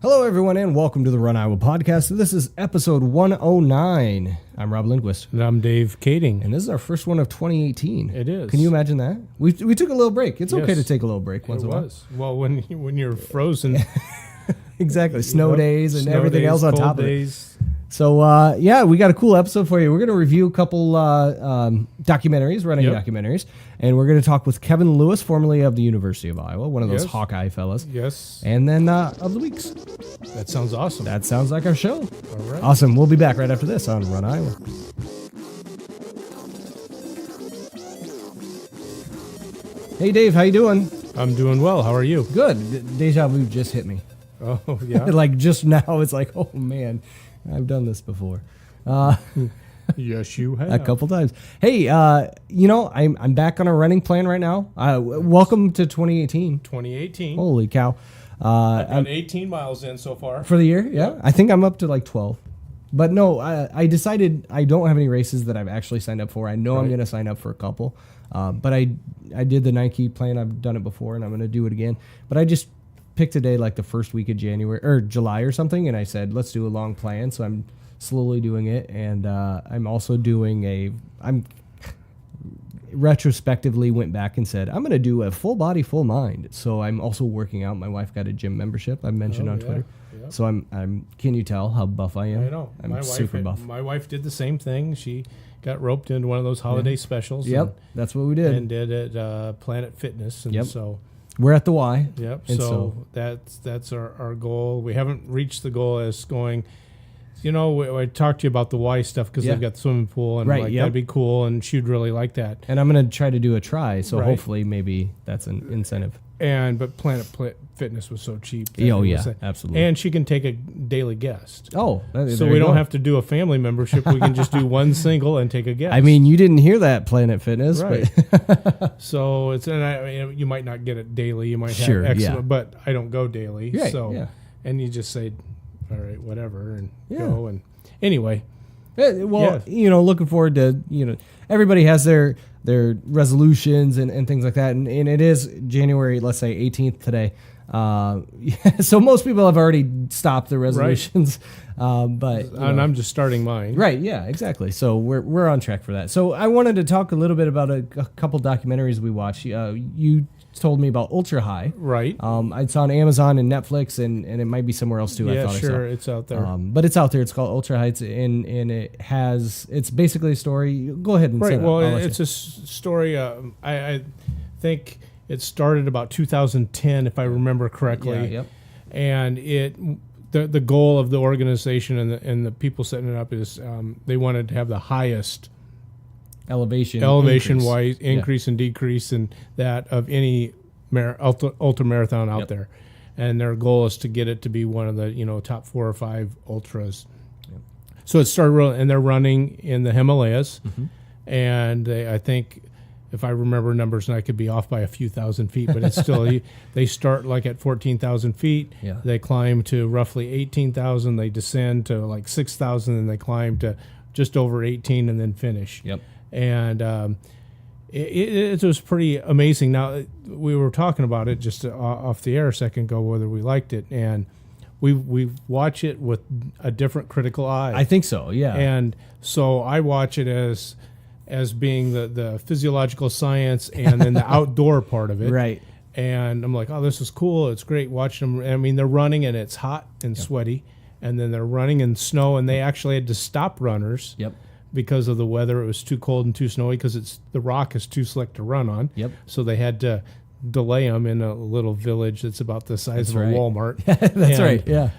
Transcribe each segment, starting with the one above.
Hello, everyone, and welcome to the RunIowa podcast. This is episode 109. I'm Rob Lindquist. And I'm Dave Kading. And this is our first one of 2018. It is. Can you imagine that? We took a little break. It's okay Yes. to take a little break once in a while. It was. Well, when you're frozen. Exactly. Snow days and Snow everything days, else on cold top days. of it. So, we got a cool episode for you. We're going to review a couple documentaries, running documentaries, and we're going to talk with Kevin Lewis, formerly of the University of Iowa, one of those Hawkeye fellas. Yes. And then of the weeks. That sounds awesome. That sounds like our show. All right. Awesome. We'll be back right after this on Run Iowa. Hey, Dave, how you doing? I'm doing well. How are you? Good. Deja vu just hit me. Oh, yeah. Like just now, it's like, oh man, I've done this before. Yes, you have. A couple times. Hey, I'm back on a running plan right now. Welcome to 2018. 2018. Holy cow. I've done 18 miles in so far. For the year, yeah. I think I'm up to like 12. But no, I decided I don't have any races that I've actually signed up for. I know I'm going to sign up for a couple. But I did the Nike plan. I've done it before, and I'm going to do it again. But I just picked a day like the first week of January or July or something, and I said, let's do a long plan. So I'm slowly doing it, and I'm also doing I'm retrospectively went back and said, I'm going to do a full body, full mind. So I'm also working out. My wife got a gym membership. I mentioned on Twitter. Yeah. So I'm. Can you tell how buff I am? I know. I'm super buff. My wife did the same thing. She got roped into one of those holiday specials. Yep, that's what we did. And did it Planet Fitness. And so we're at the Y. Yep. And so that's our goal. We haven't reached the goal as going. You know, I talked to you about the Y stuff because they've got the swimming pool, and that'd be cool, and she'd really like that. And I'm going to try to do a try, so hopefully maybe that's an incentive. But Planet Fitness was so cheap. Oh, yeah, absolutely. And she can take a daily guest. Oh, so we don't have to do a family membership. We can just do one single and take a guest. I mean, you didn't hear that, Planet Fitness. Right. But so you might not get it daily. You might have excellent, but I don't go daily. Right, so, and you just say, all right, whatever, and go. And anyway. Looking forward to, everybody has their resolutions and things like that. And it is January, let's say 18th today. So most people have already stopped their resolutions. But I'm just starting mine. Right. Yeah, exactly. So we're on track for that. So I wanted to talk a little bit about a couple documentaries we watched. You told me about Ultra High. Right. It's on Amazon and Netflix, and it might be somewhere else too. Yeah, I thought sure, I saw. it's out there. But it's out there. It's called Ultra High, and it's basically a story. Go ahead and say that. Well, it's a story. I think it started about 2010, if I remember correctly. Yeah. Yep. And the goal of the organization and the people setting it up is they wanted to have the highest elevation wise increase and decrease and that of any ultra marathon out there, and their goal is to get it to be one of the top 4 or 5 ultras. So it started and they're running in the Himalayas, and I think if I remember numbers, and I could be off by a few thousand feet, but it's still they start like at 14,000 feet, they climb to roughly 18,000, they descend to like 6,000, and they climb to just over 18 and then finish. And it was pretty amazing. Now, we were talking about it just off the air a second ago, whether we liked it, and we watch it with a different critical eye. I think so, yeah. And so I watch it as being the physiological science and then the outdoor part of it. Right. And I'm like, oh, this is cool. It's great watching them. I mean, they're running, and it's hot and sweaty, and then they're running in snow, and they actually had to stop runners. Because of the weather. It was too cold and too snowy because the rock is too slick to run on. So they had to delay them in a little village that's about the size of a Walmart. That's right, yeah.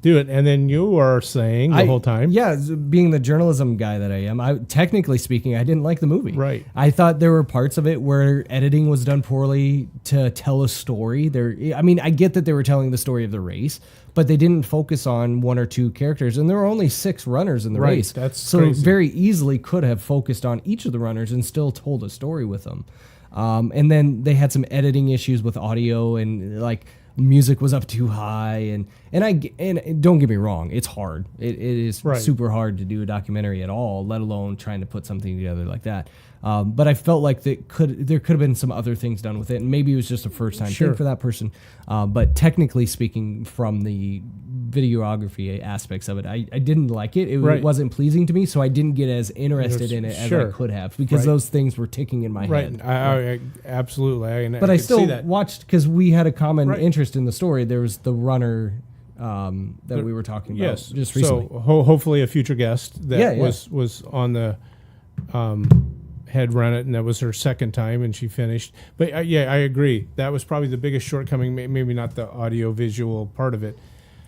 Do it. And then you are saying the whole time. Yeah, being the journalism guy that I am, technically speaking, I didn't like the movie. Right. I thought there were parts of it where editing was done poorly to tell a story. I get that they were telling the story of the race, but they didn't focus on 1 or 2 characters, and there were only 6 runners in the race. That's so crazy. Very easily could have focused on each of the runners and still told a story with them. And then they had some editing issues with audio, and music was up too high, and don't get me wrong, it's hard. It is super hard to do a documentary at all, let alone trying to put something together like that. But I felt like there could have been some other things done with it, and maybe it was just a first time thing for that person. But technically speaking, from the videography aspects of it, I didn't like it. It wasn't pleasing to me, so I didn't get as interested in it as I could have, because those things were ticking in my head. I absolutely. But I still watched, because we had a common interest in the story. There was the runner that we were talking about just recently. So hopefully a future guest that was on the had run it, and that was her second time, and she finished. But I agree. That was probably the biggest shortcoming, maybe not the audio visual part of it.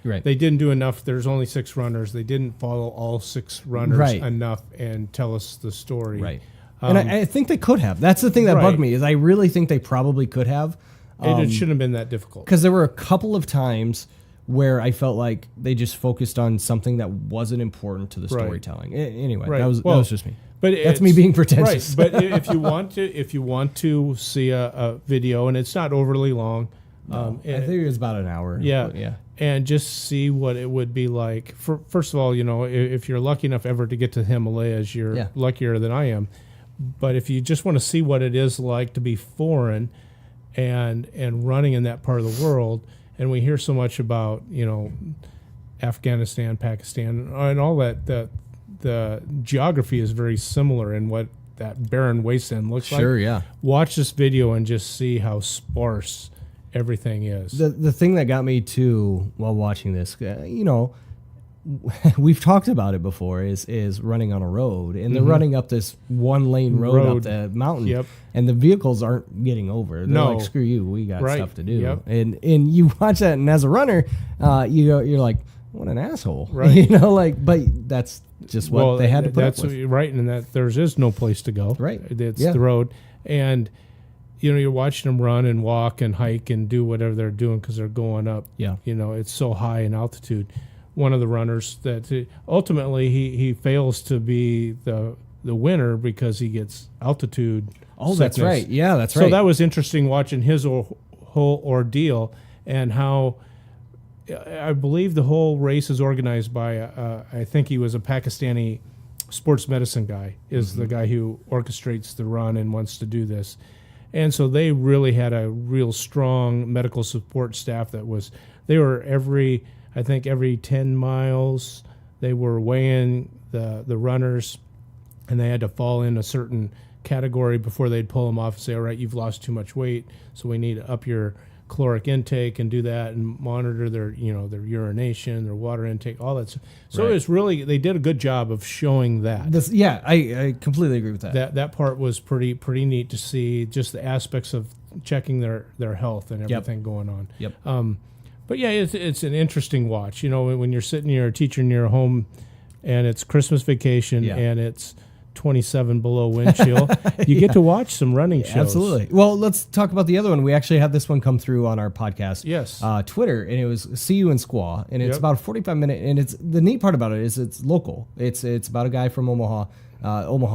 Right. They didn't do enough. There's only 6 runners. They didn't follow all 6 runners enough and tell us the story. Right. And I think they could have. That's the thing that bugged me, is I really think they probably could have. It shouldn't have been that difficult. Because there were a couple of times where I felt like they just focused on something that wasn't important to the storytelling. Anyway, that was just me. But that's me being pretentious. Right. But if you want to see a video, and it's not overly long, I think it was about an hour. Yeah. And just see what it would be like. First of all, if you're lucky enough ever to get to the Himalayas, you're luckier than I am. But if you just want to see what it is like to be foreign and running in that part of the world, and we hear so much about Afghanistan, Pakistan, and all that, the geography is very similar in what that barren wasteland looks like. Sure, yeah. Watch this video and just see how sparse everything is. The thing that got me too while watching this, we've talked about it before, is running on a road, and they're running up this 1-lane road up the mountain, and the vehicles aren't getting over. They're like, screw you, we got stuff to do. And you watch that, and as a runner, you're like, what an asshole, right? But that's just what they had to put up with. Right, and that there's no place to go. Right, it's the road, and you're watching them run and walk and hike and do whatever they're doing because they're going up. Yeah, it's so high in altitude. One of the runners that ultimately he fails to be the winner because he gets altitude. Oh, sickness. That's right. Yeah, that's right. So that was interesting watching his whole ordeal, and how I believe the whole race is organized by I think he was a Pakistani sports medicine guy, is the guy who orchestrates the run and wants to do this. And so they really had a real strong medical support staff they were every 10 miles, they were weighing the runners, and they had to fall in a certain category before they'd pull them off and say, all right, you've lost too much weight, so we need to up your caloric intake and do that and monitor their urination, their water intake, all that stuff. So it was really, they did a good job of showing that. I completely agree with that. That part was pretty neat to see, just the aspects of checking their health and everything going on. Yep. But yeah, it's an interesting watch. When you're sitting here, teaching your home, and it's Christmas vacation, and it's 27 below wind chill, you get to watch some running shows. Absolutely. Well, let's talk about the other one. We actually had this one come through on our podcast. Yes. Twitter, and it was Cuin Squaw, and it's about a 45-minute, and it's the neat part about it is it's local. It's about a guy from Omaha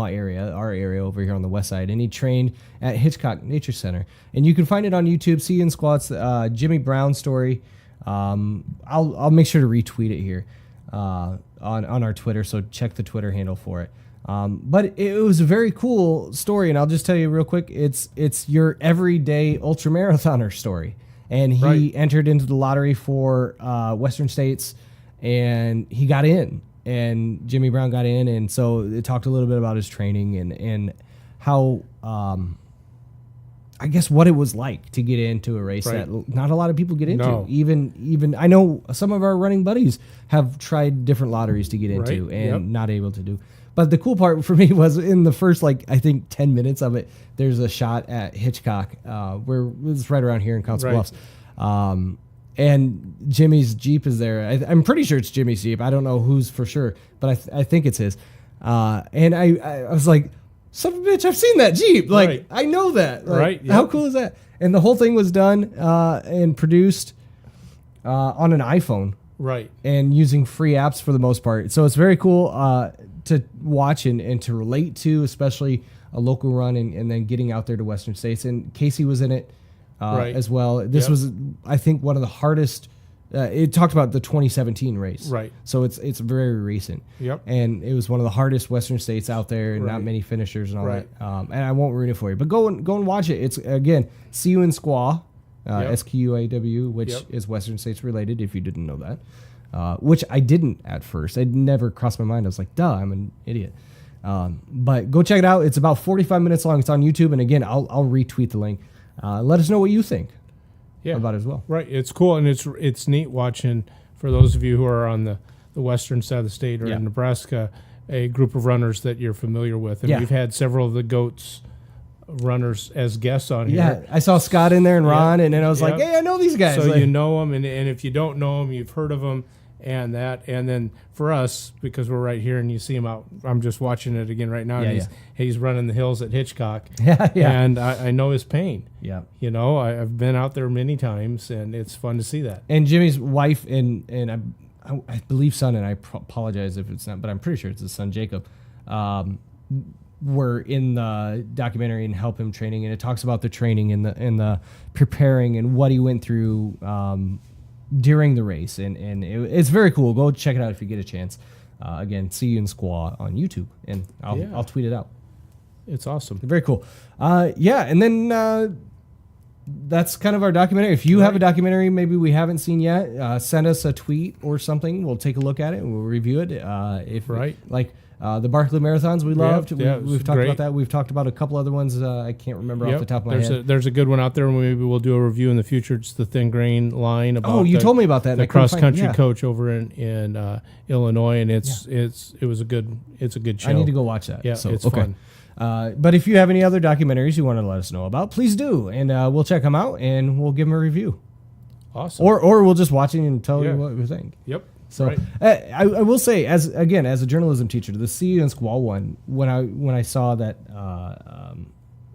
area, our area over here on the west side, and he trained at Hitchcock Nature Center. And you can find it on YouTube, Cuin Squaw. It's Jimmy Brown story. I'll make sure to retweet it here on our Twitter, so check the Twitter handle for it. But it was a very cool story, and I'll just tell you real quick, it's your everyday ultramarathoner story. And he entered into the lottery for Western States, and he got in, and Jimmy Brown got in, and so it talked a little bit about his training and how I guess what it was like to get into a race that not a lot of people get into. No. Even I know some of our running buddies have tried different lotteries to get into and not able to do. But the cool part for me was in the first, I think 10 minutes of it, there's a shot at Hitchcock, where it's right around here in Council Bluffs. And Jimmy's Jeep is there. I'm pretty sure it's Jimmy's Jeep. I don't know who's for sure, but I think it's his. And I was like, son of a bitch, I've seen that Jeep. I know that. How cool is that? And the whole thing was done and produced on an iPhone. Right. And using free apps for the most part. So it's very cool to watch and to relate to, especially a local run and then getting out there to Western States. And Casey was in it as well. This was, I think, one of the hardest it talked about the 2017 race. Right. So it's very recent. Yep. And it was one of the hardest Western states out there, and not many finishers and all that. And I won't ruin it for you, but go and watch it. It's again, Cuin Squaw, Squaw, which is Western states related. If you didn't know that, which I didn't at first. It never crossed my mind. I was like, duh, I'm an idiot. But go check it out. It's about 45 minutes long. It's on YouTube, and again, I'll retweet the link. Let us know what you think. About it as well. Right. It's cool, and it's neat watching, for those of you who are on the western side of the state or in Nebraska, a group of runners that you're familiar with. And we've had several of the GOATs runners as guests on here. Yeah, I saw Scott in there and Ron, and then I was like, hey, I know these guys. So like, you know them, and if you don't know them, you've heard of them. And then for us, because we're right here and you see him out, I'm just watching it again right now. And he's running the hills at Hitchcock. And I know his pain. Yeah. You know, I've been out there many times, and it's fun to see that. And Jimmy's wife and I believe son, and I apologize if it's not, but I'm pretty sure it's his son, Jacob, were in the documentary and help him training. And it talks about the training and the preparing and what he went through during the race, and it's very cool. Go check it out if you get a chance. Again, Cuin Squaw on YouTube, and I'll tweet it out. It's awesome. Very cool. And then that's kind of our documentary. If you have a documentary maybe we haven't seen yet, send us a tweet or something. We'll take a look at it and we'll review it. The Barkley Marathons we loved. We've talked about that. We've talked about a couple other ones I can't remember off the top of my head. There's a good one out there, and maybe we'll do a review in the future. It's the Thin Grain line. About you told me about that. The cross-country coach over in Illinois, and it's a good show. I need to go watch that. Yeah, it's fun. But if you have any other documentaries you want to let us know about, please do, and we'll check them out, and we'll give them a review. Awesome. Or we'll just watch it and tell you what we think. Yep. So I will say, as a journalism teacher, the Cuin Squaw one, when I saw that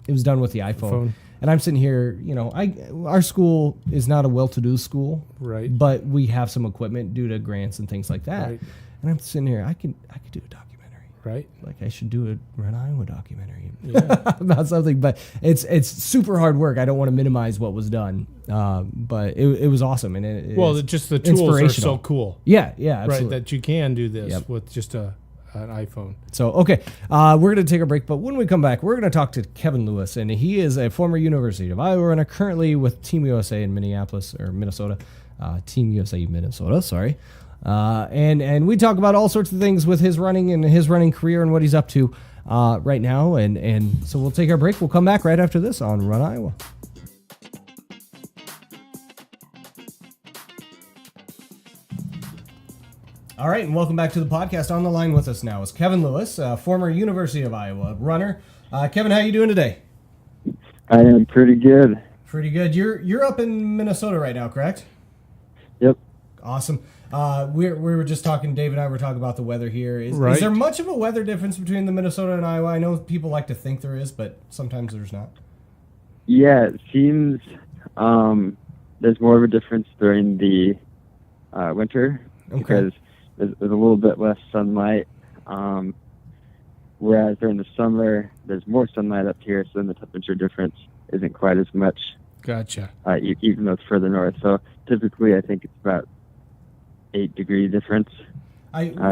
it was done with the iPhone, and I'm sitting here, our school is not a well-to-do school, right? But we have some equipment due to grants and things like that, and I'm sitting here, I could do a documentary, right? Like I should do a RunIowa documentary about something, but it's super hard work. I don't want to minimize what was done. But it was awesome, and just the tools are so cool. Yeah, absolutely. Right, that you can do this with just an iPhone. So we're going to take a break, but when we come back, we're going to talk to Kevin Lewis, and he is a former University of Iowa runner, currently with Team USA in Minnesota, Team USA Minnesota. Sorry, and we talk about all sorts of things with his running and his running career and what he's up to right now, and so we'll take our break. We'll come back right after this on RunIowa. All right, and welcome back to the podcast. On the line with us now is Kevin Lewis, former University of Iowa runner. Kevin, how you doing today? I am pretty good. Pretty good. You're up in Minnesota right now, correct? Yep. Awesome. We were just talking. Dave and I were talking about the weather here. Is there much of a weather difference between the Minnesota and Iowa? I know people like to think there is, but sometimes there's not. Yeah, it seems there's more of a difference during the winter because there's a little bit less sunlight, whereas during the summer there's more sunlight up here, so then the temperature difference isn't quite as much. Gotcha. Even though it's further north. So typically I think it's about 8-degree difference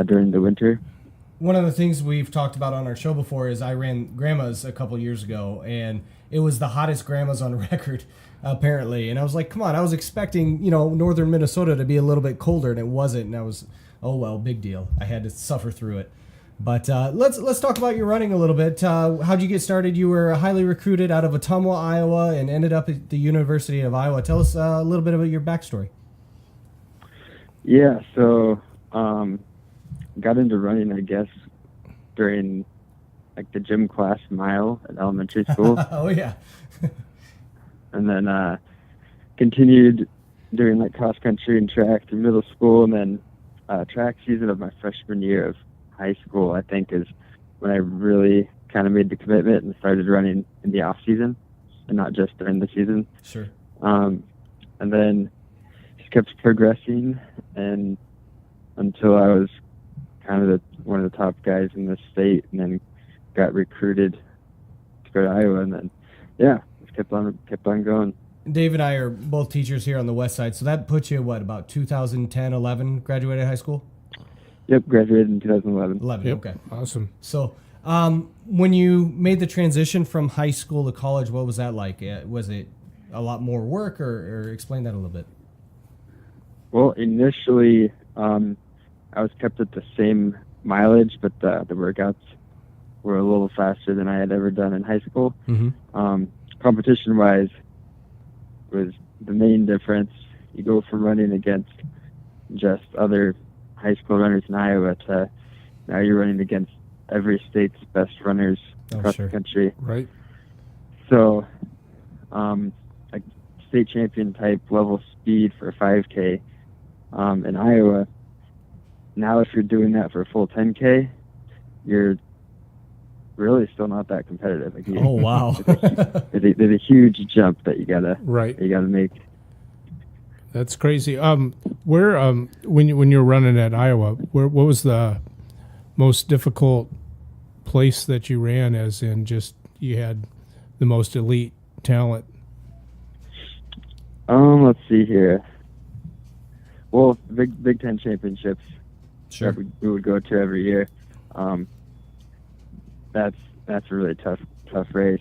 during the winter. One of the things we've talked about on our show before is I ran Grandma's a couple years ago, and it was the hottest Grandma's on record, apparently. And I was like, come on, I was expecting, northern Minnesota to be a little bit colder, and it wasn't. And I was, oh, well, big deal. I had to suffer through it. But let's talk about your running a little bit. How'd you get started? You were highly recruited out of Ottumwa, Iowa, and ended up at the University of Iowa. Tell us a little bit about your backstory. Yeah, so got into running, I guess, during the gym class mile at elementary school. Oh, yeah. And then continued doing cross country and track through middle school, and then track season of my freshman year of high school, I think, is when I really kind of made the commitment and started running in the off season and not just during the season. Sure. And then just kept progressing, and until I was kind of one of the top guys in the state, and then got recruited to go to Iowa, and then just kept on going. Dave and I are both teachers here on the west side, so that puts you, what, about 2010, 11, graduated high school? Yep, graduated in 2011. 11, Yep. okay. Awesome. So when you made the transition from high school to college, what was that like? Was it a lot more work, or explain that a little bit? Well, initially, I was kept at the same mileage, but the workouts were a little faster than I had ever done in high school. Mm-hmm. Competition-wise was the main difference. You go from running against just other high school runners in Iowa to now you're running against every state's best runners across the country. Right. So, like state champion type level speed for 5K in Iowa. Now, if you're doing that for a full 10K, you're really still not that competitive. Like oh wow! there's a huge jump that you gotta make. That's crazy. Where when you're running at Iowa, what was the most difficult place that you ran? As in, just you had the most elite talent. Let's see here. Well, Big Ten championships. Sure. That we would go to every year. That's a really tough race.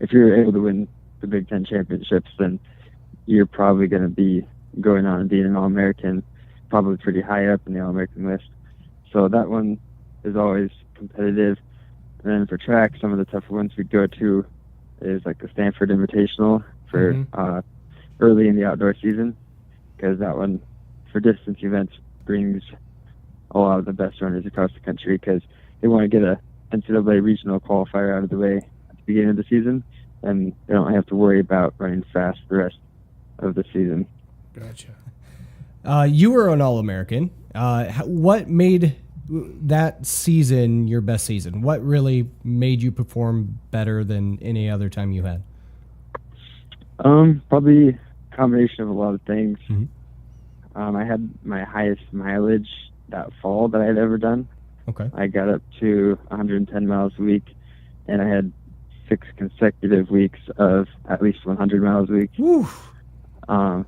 If you're able to win the Big Ten championships, then you're probably going to be going on and being an All-American, probably pretty high up in the All-American list. So that one is always competitive. And then for track, some of the tougher ones we'd go to is like the Stanford Invitational for early in the outdoor season, because that one for distance events brings a lot of the best runners across the country, because they want to get a NCAA regional qualifier out of the way at the beginning of the season, and they don't have to worry about running fast the rest of the season. Gotcha. You were an All-American. What made that season your best season? What really made you perform better than any other time you had? Probably a combination of a lot of things. Mm-hmm. I had my highest mileage that fall that I had ever done. Okay. I got up to 110 miles a week, and I had 6 consecutive weeks of at least 100 miles a week. Woo. So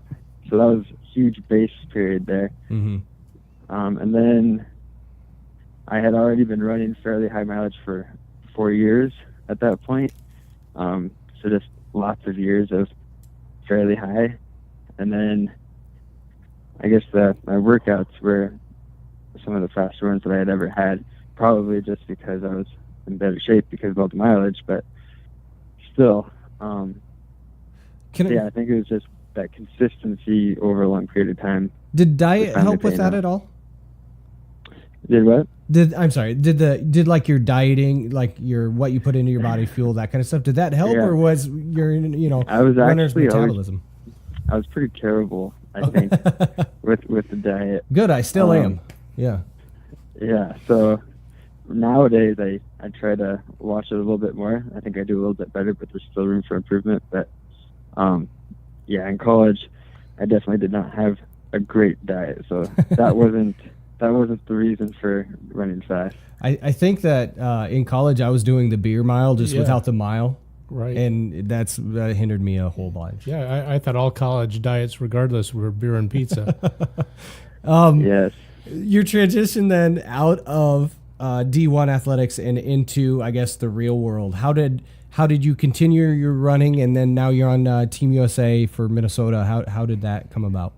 that was a huge base period there. Mm-hmm. And then I had already been running fairly high mileage for 4 years at that point. So just lots of years of fairly high. And then I guess my workouts were some of the faster ones that I had ever had, probably just because I was in better shape because of all the mileage, but still, I think it was just that consistency over a long period of time. Did diet help with that at all? Did what? Did like your dieting, like what you put into your body, fuel, that kind of stuff, did that help, or was your I was runner's actually metabolism? I was pretty terrible, I think, with the diet. Good, I still am. Yeah. Yeah, so nowadays I try to watch it a little bit more. I think I do a little bit better, but there's still room for improvement. But yeah, in college I definitely did not have a great diet, so that wasn't the reason for running fast. I think that in college I was doing the beer mile just without the mile. Right. And that hindered me a whole bunch. Yeah, I thought all college diets, regardless, were beer and pizza. Yes. Your transition then out of D1 athletics and into, I guess, the real world. How did you continue your running, and then now you're on Team USA for Minnesota? How did that come about?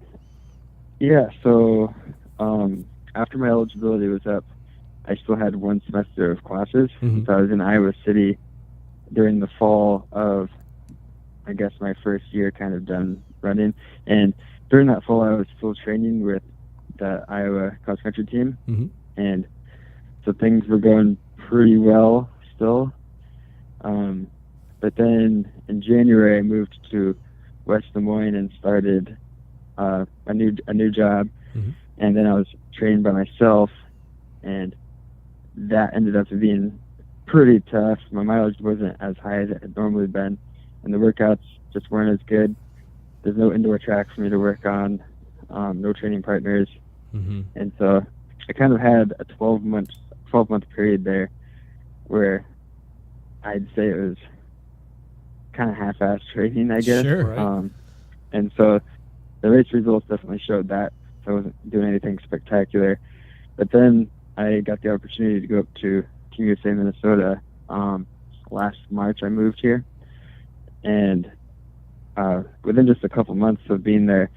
Yeah, so after my eligibility was up, I still had 1 semester of classes. Mm-hmm. So I was in Iowa City during the fall of, I guess, my first year kind of done running. And during that fall, I was still training with the Iowa cross-country team. Mm-hmm. And so things were going pretty well still. But then in January, I moved to West Des Moines and started a new job. Mm-hmm. And then I was training by myself, and that ended up being pretty tough. My mileage wasn't as high as it had normally been, and the workouts just weren't as good. There's no indoor track for me to work on, no training partners. Mm-hmm. And so I kind of had a 12-month period there where I'd say it was kind of half-assed training, I guess. Sure. Right. And so the race results definitely showed that. So I wasn't doing anything spectacular. But then I got the opportunity to go up to Team USA Minnesota. Last March I moved here. And within just a couple months of being there,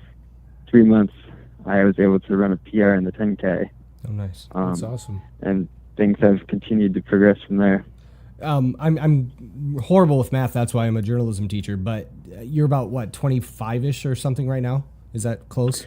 3 months, I was able to run a PR in the 10K. Oh, nice. That's awesome. And things have continued to progress from there. I'm horrible with math. That's why I'm a journalism teacher. But you're about what, 25-ish or something right now? Is that close?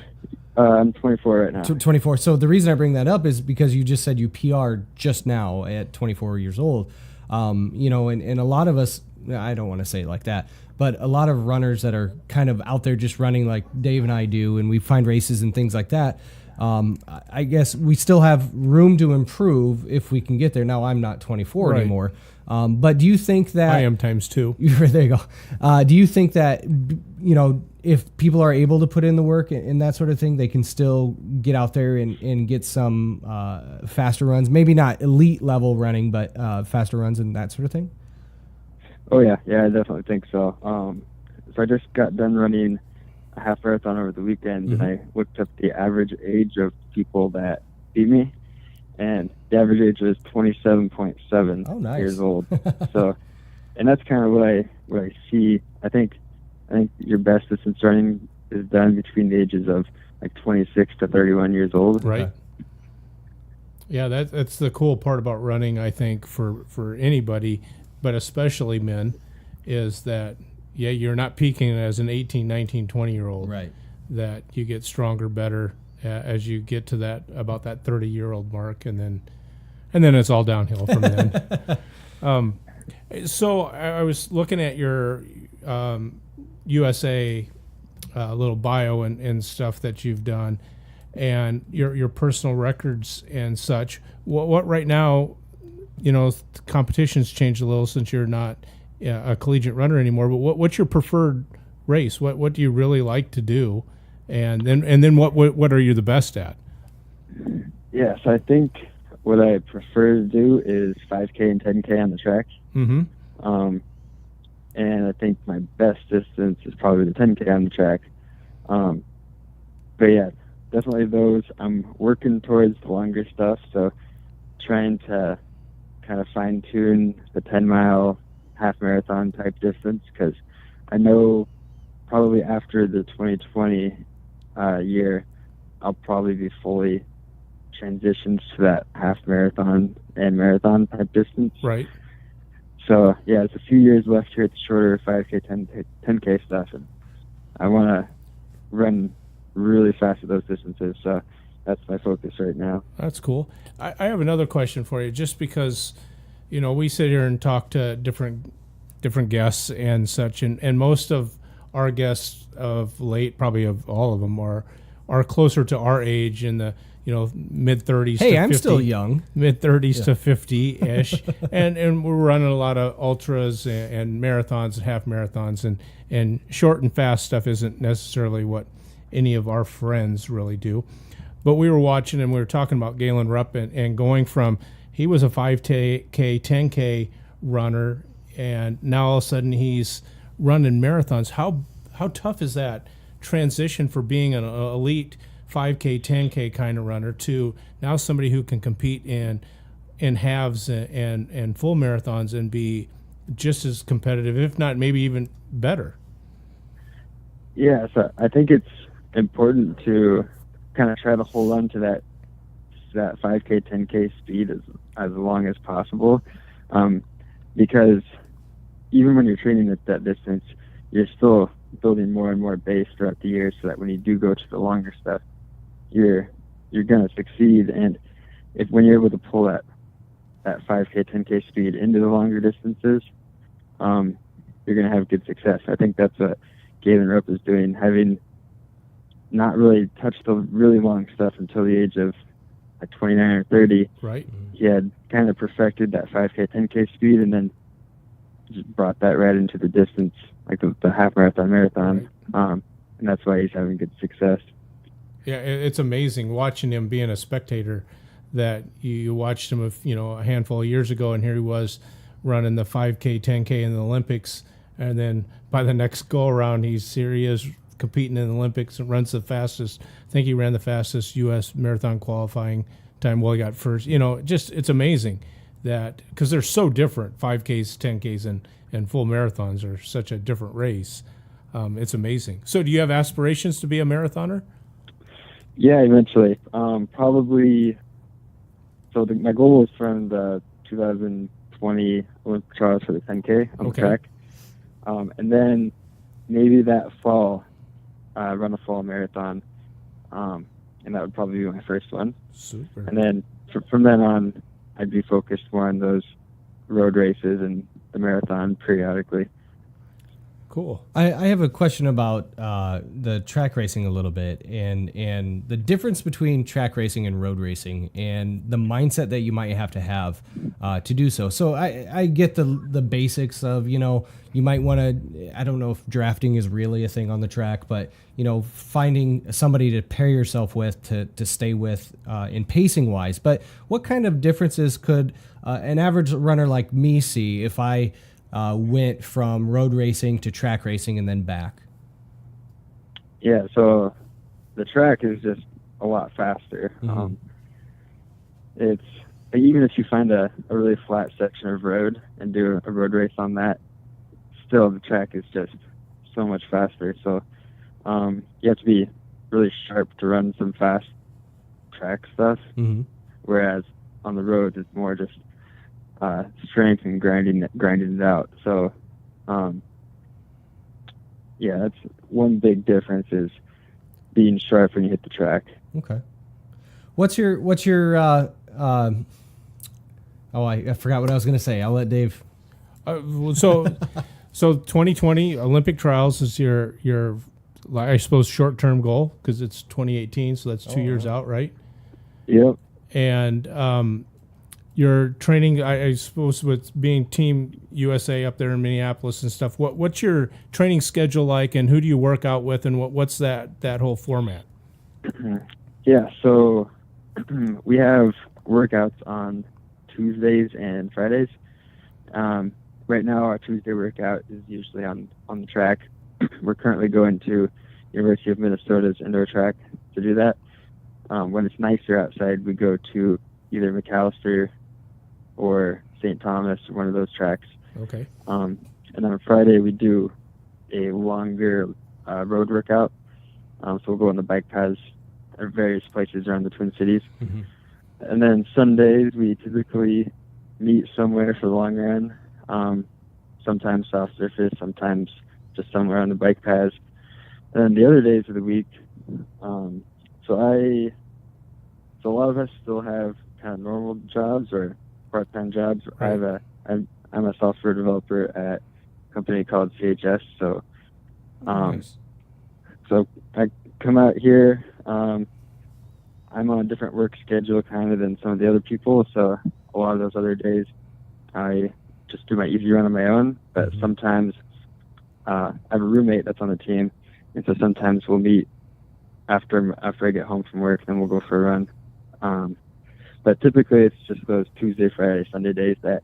I'm 24 right now. 24. So the reason I bring that up is because you just said you PR'd just now at 24 years old. You know, and a lot of us, I don't want to say it like that, but a lot of runners that are kind of out there just running like Dave and I do, and we find races and things like that. I guess we still have room to improve if we can get there. Now, I'm not 24 anymore. But do you think that... I am times 2. There you go. Do you think that, you know, if people are able to put in the work and that sort of thing, they can still get out there and get some faster runs? Maybe not elite level running, but faster runs and that sort of thing? Oh, yeah. Yeah, I definitely think so. So I just got done running a half marathon over the weekend, and I looked up the average age of people that beat me, and the average age was 27.7 years old. So, and that's kind of what I see. I think your best distance running is done between the ages of like 26 to 31 years old. Right. Yeah, that's the cool part about running, I think, for anybody, but especially men, is that, yeah, you're not peaking as an 18, 19, 20-year-old. Right. That you get stronger, better as you get to that 30-year-old mark, and then it's all downhill from then. So I was looking at your USA little bio and stuff that you've done, and your personal records and such. What right now, you know, competition's changed a little since you're not a collegiate runner anymore, but what's your preferred race? What do you really like to do? And then what are you the best at? Yes, I think what I prefer to do is 5K and 10K on the track. Mm-hmm. And I think my best distance is probably the 10K on the track. But yeah, definitely those. I'm working towards the longer stuff, so trying to kind of fine tune the 10-mile half marathon type distance, because I know probably after the 2020 year, I'll probably be fully transitioned to that half marathon and marathon type distance. Right. So yeah, it's a few years left here at the shorter 5K, 10K stuff, and I want to run really fast at those distances. So that's my focus right now. That's cool. I have another question for you, just because, you know, we sit here and talk to different guests and such, and most of our guests of late, probably of all of them, are closer to our age, in the, you know, mid-30s. Hey, to I'm 50, still young. Mid-30s to 50-ish, and we're running a lot of ultras and marathons and half marathons, and short and fast stuff isn't necessarily what any of our friends really do. But we were watching and we were talking about Galen Rupp and going from, he was a 5K, 10K runner, and now all of a sudden he's running marathons. How tough is that transition for being an elite 5K, 10K kind of runner to now somebody who can compete in halves and full marathons and be just as competitive, if not maybe even better? Yeah, so I think it's important to kind of try to hold on to that 5K, 10K speed as long as possible, because even when you're training at that distance, you're still building more and more base throughout the year, so that when you do go to the longer stuff, you're going to succeed. And when you're able to pull that 5K, 10K speed into the longer distances, you're going to have good success. I think that's what Galen Rupp is doing, having not really touched the really long stuff until the age of like 29 or 30. Right. He had kind of perfected that 5K, 10K speed, and then just brought that right into the distance, like the half marathon. Right. And that's why he's having good success. Yeah, it's amazing watching him being a spectator, that you watched him a handful of years ago, and here he was running the 5K, 10K in the Olympics, and then by the next go around, here he is competing in the Olympics and runs the fastest. I think he ran the fastest U.S. marathon qualifying time. Well, he got first. It's amazing that because they're so different. 5Ks, 10Ks, and full marathons are such a different race. It's amazing. So, do you have aspirations to be a marathoner? Yeah, eventually. Probably. So my goal was from the 2020 Olympic trials for the 10K on the track, and then maybe that fall, run a fall marathon, and that would probably be my first one. Super. And then from then on, I'd be focused more on those road races and the marathon periodically. Cool. I have a question about the track racing a little bit, and the difference between track racing and road racing, and the mindset that you might have to do so. So I get the basics of, you might want to, I don't know if drafting is really a thing on the track, but finding somebody to pair yourself with to stay with in pacing wise. But what kind of differences could an average runner like me see if I went from road racing to track racing and then back? Yeah, so the track is just a lot faster. Mm-hmm. It's even if you find a really flat section of road and do a road race on that, still the track is just so much faster. So you have to be really sharp to run some fast track stuff, whereas on the road it's more just strength and grinding it out. So, that's one big difference is being sharp when you hit the track. Okay. What's your I forgot what I was going to say. I'll let Dave. So 2020 Olympic trials is your I suppose short-term goal because it's 2018, so that's 2 years out, right? Yep. And your training, I suppose, with being Team USA up there in Minneapolis and stuff, what's your training schedule like, and who do you work out with, and what's that whole format? Yeah, so we have workouts on Tuesdays and Fridays. Right now, our Tuesday workout is usually on the track. We're currently going to University of Minnesota's indoor track to do that. When it's nicer outside, we go to either McAllister or St. Thomas, one of those tracks. Okay. And on Friday, we do a longer road workout. So we'll go on the bike paths at various places around the Twin Cities. Mm-hmm. And then Sundays, we typically meet somewhere for the long run. Sometimes soft surface, sometimes just somewhere on the bike paths. And then the other days of the week, so a lot of us still have kind of normal jobs or part-time jobs. Right. I'm a software developer at a company called CHS. So, Nice. So I come out here. I'm on a different work schedule kind of than some of the other people. So a lot of those other days, I just do my easy run on my own. But sometimes I have a roommate that's on the team, and so sometimes we'll meet after I get home from work, and we'll go for a run. But typically it's just those Tuesday, Friday, Sunday days that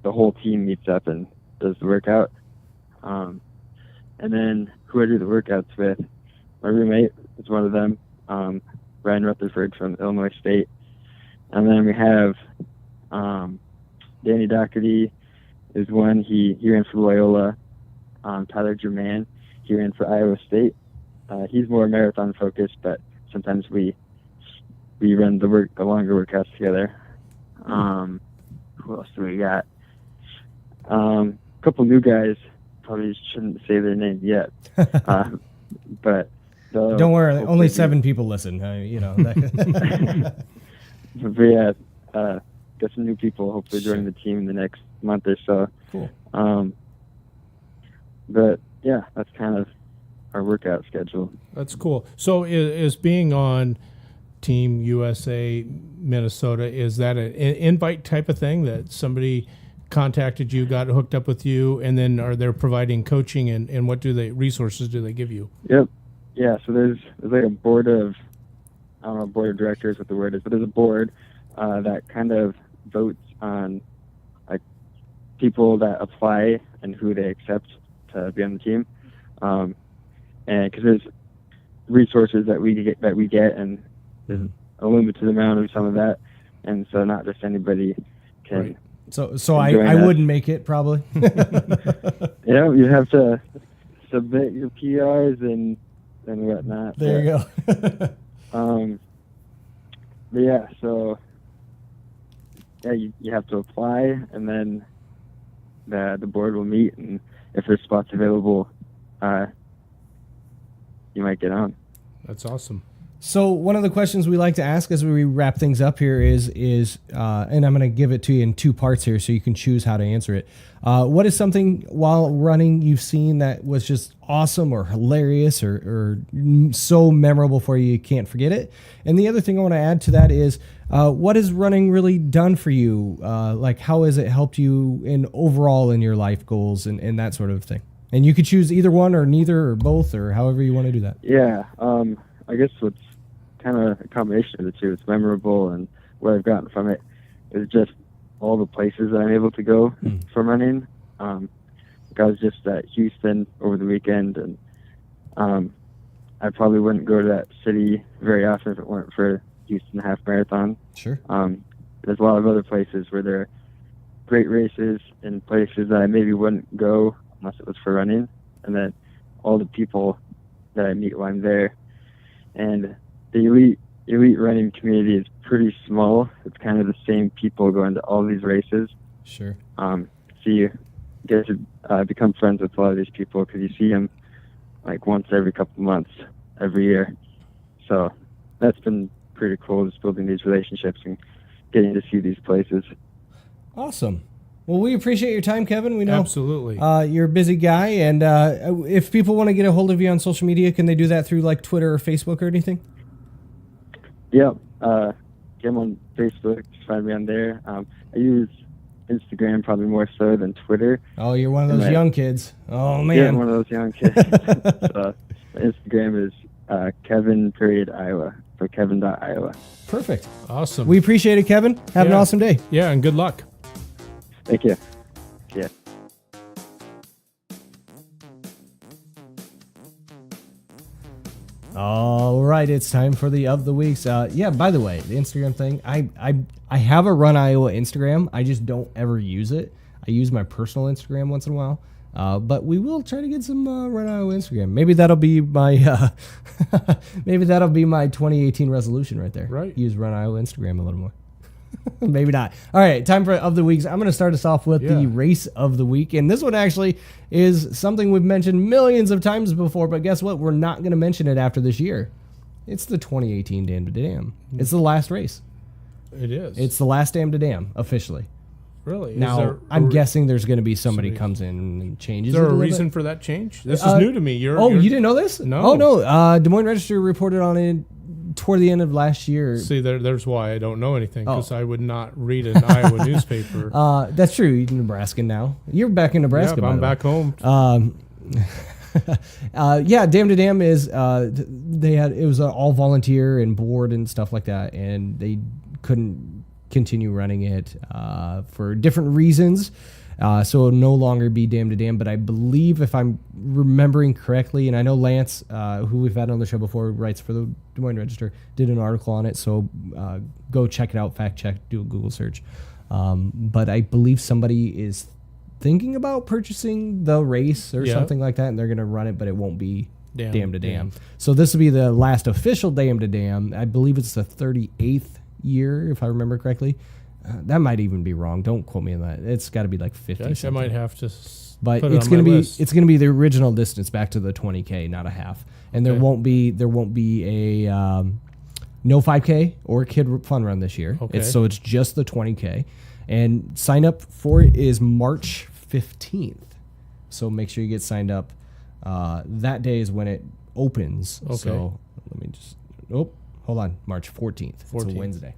the whole team meets up and does the workout. And then who I do the workouts with, my roommate is one of them, Ryan Rutherford from Illinois State. And then we have Danny Doherty is one. He ran for Loyola. Tyler Germain, he ran for Iowa State. He's more marathon focused, but sometimes we run the longer workouts together. Who else do we got? A couple new guys. Probably shouldn't say their names yet. But don't worry, only 7 people listen. But yeah, got some new people hopefully joining the team in the next month or so. Cool. But yeah, that's kind of our workout schedule. That's cool. So is being on Team USA Minnesota, is that an invite type of thing that somebody contacted you, got hooked up with you, and then are they providing coaching, and what resources do they give you? Yep. Yeah, so there's like a board of, I don't know, board of directors what the word is, but there's a board that kind of votes on like people that apply and who they accept to be on the team. And because there's resources that we get, and there's a limited amount of some of that, and so not just anybody can. Right. So I wouldn't make it probably. Yeah, you have to submit your PRs and whatnot. There you go. But yeah, so yeah, you have to apply, and then the board will meet, and if there's spots available, you might get on. That's awesome. So one of the questions we like to ask as we wrap things up here is, and I'm going to give it to you in 2 parts here, so you can choose how to answer it. What is something while running you've seen that was just awesome or hilarious or so memorable for you can't forget it? And the other thing I want to add to that is, what has running really done for you? Like, how has it helped you overall in your life goals and that sort of thing? And you could choose either one or neither or both or however you want to do that. Yeah, I guess what's kind of a combination of the two. It's memorable, and what I've gotten from it is just all the places that I'm able to go for running. I was just at Houston over the weekend, and I probably wouldn't go to that city very often if it weren't for Houston Half Marathon. Sure. There's a lot of other places where there are great races and places that I maybe wouldn't go unless it was for running, and then all the people that I meet while I'm there. And the elite running community is pretty small. It's kind of the same people going to all these races. Sure. So you get to become friends with a lot of these people because you see them like once every couple of months, every year. So that's been pretty cool, just building these relationships and getting to see these places. Awesome. Well, we appreciate your time, Kevin. We know absolutely you're a busy guy, and if people want to get a hold of you on social media, can they do that through like Twitter or Facebook or anything? Yep. I'm on Facebook. Just find me on there. I use Instagram probably more so than Twitter. Oh, you're one of those young kids. Oh, man. Yeah, I'm one of those young kids. So, Instagram is Kevin.Iowa, so Kevin.Iowa. Perfect. Awesome. We appreciate it, Kevin. Have an awesome day. Yeah, and good luck. Thank you. Yeah. All right, it's time for the of the weeks. Yeah, by the way, the Instagram thing, I have a RunIowa Instagram. I just don't ever use it. I use my personal Instagram once in a while. But we will try to get some RunIowa Instagram. Maybe that'll be my maybe that'll be my 2018 resolution right there. Right. Use RunIowa Instagram a little more. Maybe not. All right, time for of the weeks. I'm going to start us off with the race of the week, and this one actually is something we've mentioned millions of times before. But guess what? We're not going to mention it after this year. It's the 2018 Dam to Dam. It's the last race. It is. It's the last Dam to Dam officially. Really? Now, I'm guessing there's going to be somebody comes in and changes. Is there it a little reason bit. for that change? This is new to me. You didn't know this? No. Oh, no. Des Moines Register reported on it toward the end of last year. See, there's why I don't know anything, because I would not read an Iowa newspaper. That's true. You're Nebraskan now. You're back in Nebraska. Yeah, I'm back home. Yeah, Dam to Dam is it was an all volunteer and board and stuff like that, and they couldn't continue running it for different reasons. So it'll no longer be Dam to Dam, but I believe, if I'm remembering correctly, and I know Lance, who we've had on the show before, writes for the Des Moines Register, did an article on it, so go check it out, fact check, do a Google search. But I believe somebody is thinking about purchasing the race or something like that, and they're going to run it, but it won't be Dam to Dam. So this will be the last official Dam to Dam. I believe it's the 38th year, if I remember correctly. That might even be wrong. Don't quote me on that. It's got to be like 50. Gosh, I might have to. But put it's going to be it's going to be the original distance back to the 20K, not a half. And there won't be a no 5K or kid fun run this year. Okay. So it's just the 20K. And sign up for it is March 15th. So make sure you get signed up. That day is when it opens. Okay. So let me just hold on. March 14th. It's a Wednesday.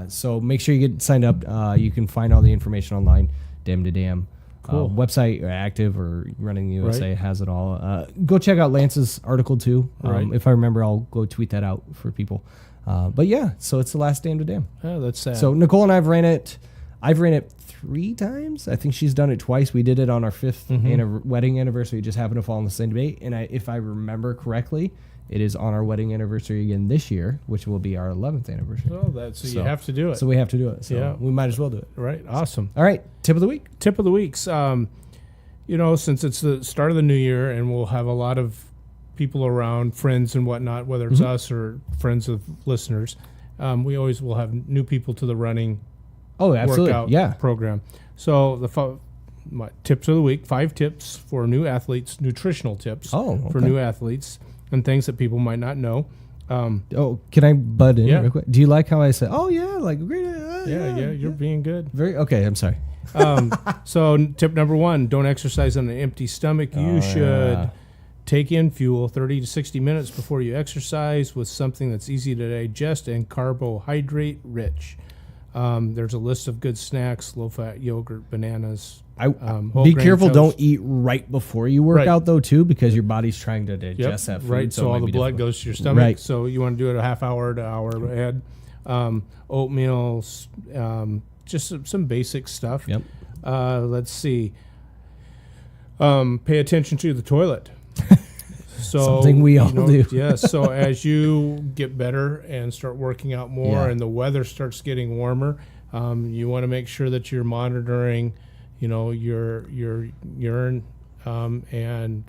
So make sure you get signed up. You can find all the information online. Dam to Dam. Cool. Website or active or Running USA has it all. Go check out Lance's article too. If I remember, I'll go tweet that out for people. But yeah, so it's the last Dam to Dam. Oh, that's sad. So Nicole and I have ran it I've ran it 3 times. I think she's done it twice. We did it on our 5th wedding anniversary. It just happened to fall on the same day. And if I remember correctly, it is on our wedding anniversary again this year, which will be our 11th anniversary. Oh, so you have to do it. So we have to do it. So yeah. we might as well do it. Right. Awesome. All right. Tip of the week. Tip of the weeks. Since it's the start of the new year and we'll have a lot of people around, friends and whatnot, whether it's us or friends of listeners, we always will have new people to the running workout program. So my tips of the week, 5 tips for new athletes, nutritional tips for new athletes and things that people might not know. Can I butt in real quick? Do you like how I said, great? You're being good. Okay, I'm sorry. So tip number 1, don't exercise on an empty stomach. You should take in fuel 30 to 60 minutes before you exercise with something that's easy to digest and carbohydrate rich. There's a list of good snacks: low-fat yogurt, bananas. Be careful. Toast. Don't eat right before you work out, though, too, because your body's trying to digest that food. Right, so all the blood goes to your stomach. Right. So you want to do it a half hour to hour ahead. Oatmeal, just some basic stuff. Yep. Let's see. Pay attention to the toilet. So something we all do. Yes. So as you get better and start working out more, and the weather starts getting warmer, you want to make sure that you're monitoring, your urine and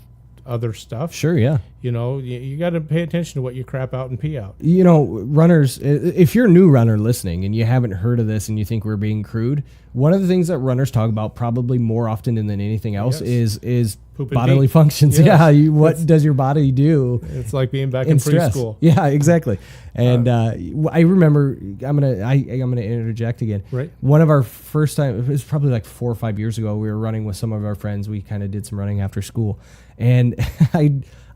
other stuff. Sure. Yeah. You got to pay attention to what you crap out and pee out. Runners, if you're a new runner listening and you haven't heard of this and you think we're being crude, one of the things that runners talk about probably more often than anything else is bodily functions. Yes. Yeah. What does your body do? It's like being back in preschool. Yeah, exactly. And I remember, I'm gonna interject again. Right. One of our first time, it was probably like 4 or 5 years ago. We were running with some of our friends. We kind of did some running after school, and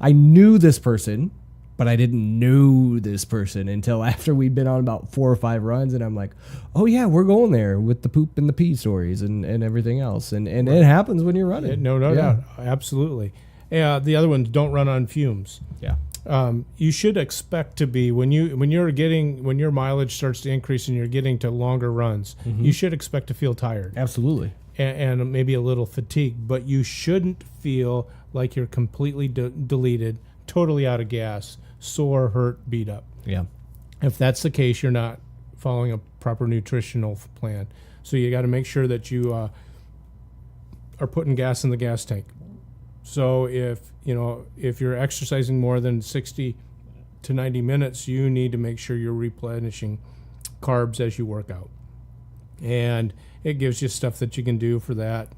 I knew this person, but I didn't know this person until after we'd been on about 4 or 5 runs, and I'm like, oh yeah, we're going there with the poop and the pee stories and everything else, and it happens when you're running. No doubt, absolutely. The other ones, don't run on fumes. Yeah. You should expect to be when your mileage starts to increase and you're getting to longer runs, you should expect to feel tired. Absolutely. And maybe a little fatigued, but you shouldn't feel like you're completely deleted, totally out of gas, sore, hurt, beat up. Yeah. If that's the case, you're not following a proper nutritional plan. So you got to make sure that you are putting gas in the gas tank. So if you're exercising more than 60 to 90 minutes, you need to make sure you're replenishing carbs as you work out. And it gives you stuff that you can do for that,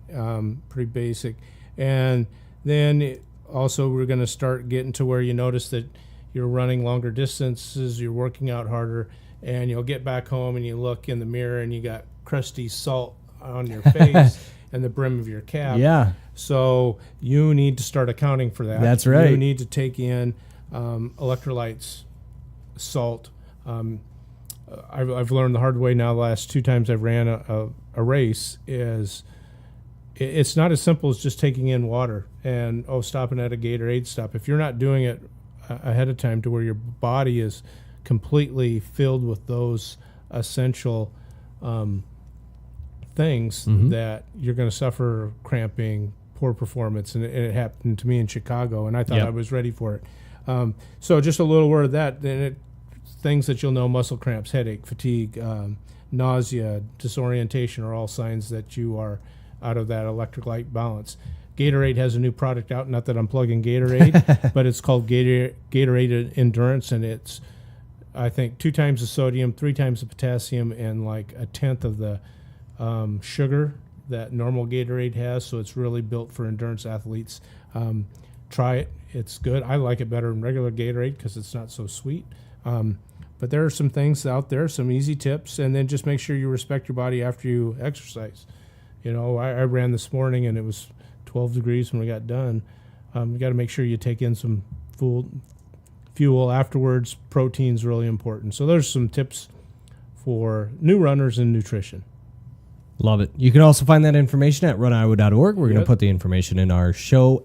pretty basic. And then also we're going to start getting to where you notice that you're running longer distances, you're working out harder, and you'll get back home and you look in the mirror and you got crusty salt on your face and the brim of your cap. Yeah. So you need to start accounting for that. That's right. You need to take in electrolytes, salt. I've learned the hard way now. The last 2 times I've ran a race is it's not as simple as just taking in water and stopping at a Gatorade stop. If you're not doing it ahead of time to where your body is completely filled with those essential things, that you're going to suffer cramping, poor performance, and it happened to me in Chicago, and I thought I was ready for it. So just a little word of that, then things that you'll know: muscle cramps, headache, fatigue, nausea, disorientation are all signs that you are out of that electrolyte balance. Gatorade has a new product out, not that I'm plugging Gatorade, but it's called Gatorade Endurance, and it's, I think, 2 times the sodium, 3 times the potassium, and like 1/10 of the sugar that normal Gatorade has, so it's really built for endurance athletes. Try it. It's good. I like it better than regular Gatorade because it's not so sweet. But there are some things out there, some easy tips, and then just make sure you respect your body after you exercise. I ran this morning and it was 12 degrees when we got done. You got to make sure you take in some fuel afterwards. Protein's really important. So there's some tips for new runners and nutrition. Love it. You can also find that information at RunIowa.org. We're going to put the information in our show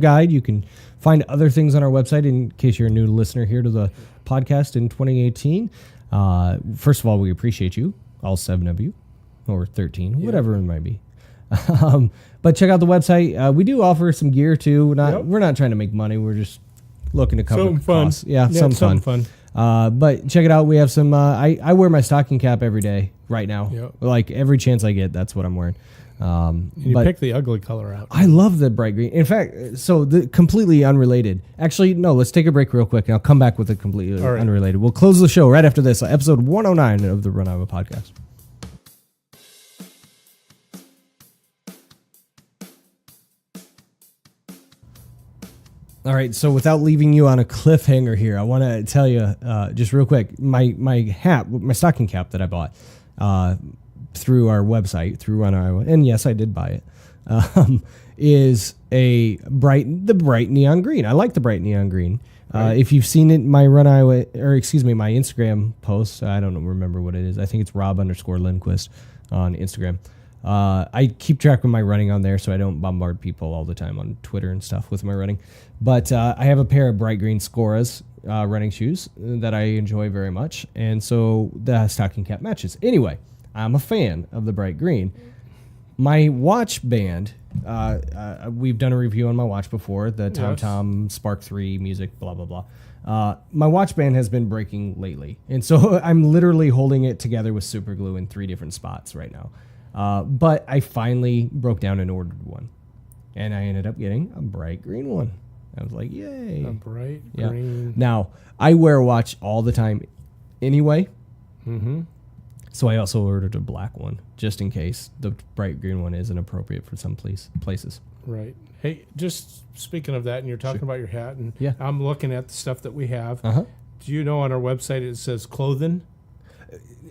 guide. You can find other things on our website in case you're a new listener here to the podcast in 2018. First of all, we appreciate you, all 7 of you. or 13, whatever it might be. But check out the website. We do offer some gear too. We're not trying to make money. We're just looking to cover costs. Yeah, some fun. But check it out. We have some. I wear my stocking cap every day right now. Yep. Like every chance I get, that's what I'm wearing. You pick the ugly color out. I love the bright green. In fact, so completely unrelated. Actually, no. Let's take a break real quick, and I'll come back with a completely unrelated. We'll close the show right after this, episode 109 of the RunIowa podcast. All right, so without leaving you on a cliffhanger here, I want to tell you just real quick, my hat, my stocking cap that I bought through our website, through RunIowa, and yes, I did buy it, is the bright neon green. I like the bright neon green. Right. If you've seen it, my RunIowa, my Instagram post, I don't remember what it is. I think it's Rob_Lindquist on Instagram. I keep track of my running on there so I don't bombard people all the time on Twitter and stuff with my running. But I have a pair of bright green Scoras running shoes that I enjoy very much. And so the stocking cap matches. Anyway, I'm a fan of the bright green. My watch band, we've done a review on my watch before, the TomTom Spark 3 music, blah, blah, blah. My watch band has been breaking lately. And so I'm literally holding it together with super glue in 3 different spots right now. But I finally broke down and ordered one. And I ended up getting a bright green one. I was like, yay. A bright green. Now, I wear a watch all the time anyway. Mm-hmm. So I also ordered a black one, just in case the bright green one isn't appropriate for some places. Right. Hey, just speaking of that, and you're talking about your hat, and I'm looking at the stuff that we have. Uh-huh. Do you know on our website it says clothing?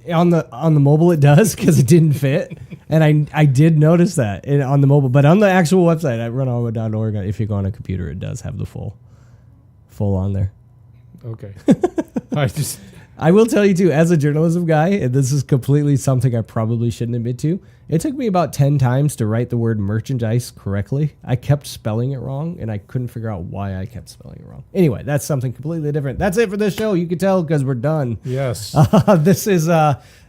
On the mobile it does, because it didn't fit, and I did notice that on the mobile, but on the actual website at RunIowa.org, if you go on a computer, it does have the full on there. Okay. I will tell you too, as a journalism guy, and this is completely something I probably shouldn't admit to, it took me about 10 times to write the word merchandise correctly. I kept spelling it wrong, and I couldn't figure out why I kept spelling it wrong. Anyway, that's something completely different. That's it for this show. You can tell because we're done. Yes. This has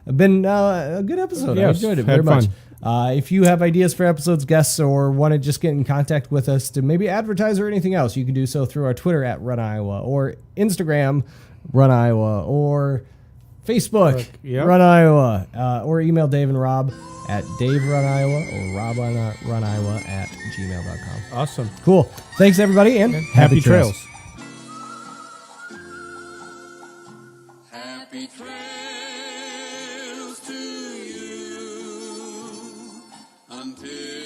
been a good episode. Yes, I enjoyed it very much. If you have ideas for episodes, guests, or want to just get in contact with us to maybe advertise or anything else, you can do so through our Twitter at RunIowa or Instagram RunIowa or Facebook RunIowa, or email Dave and Rob at DaveRunIowa or RobRunIowa at gmail.com. Awesome. Cool. Thanks, everybody, and happy trails. Happy trails to you until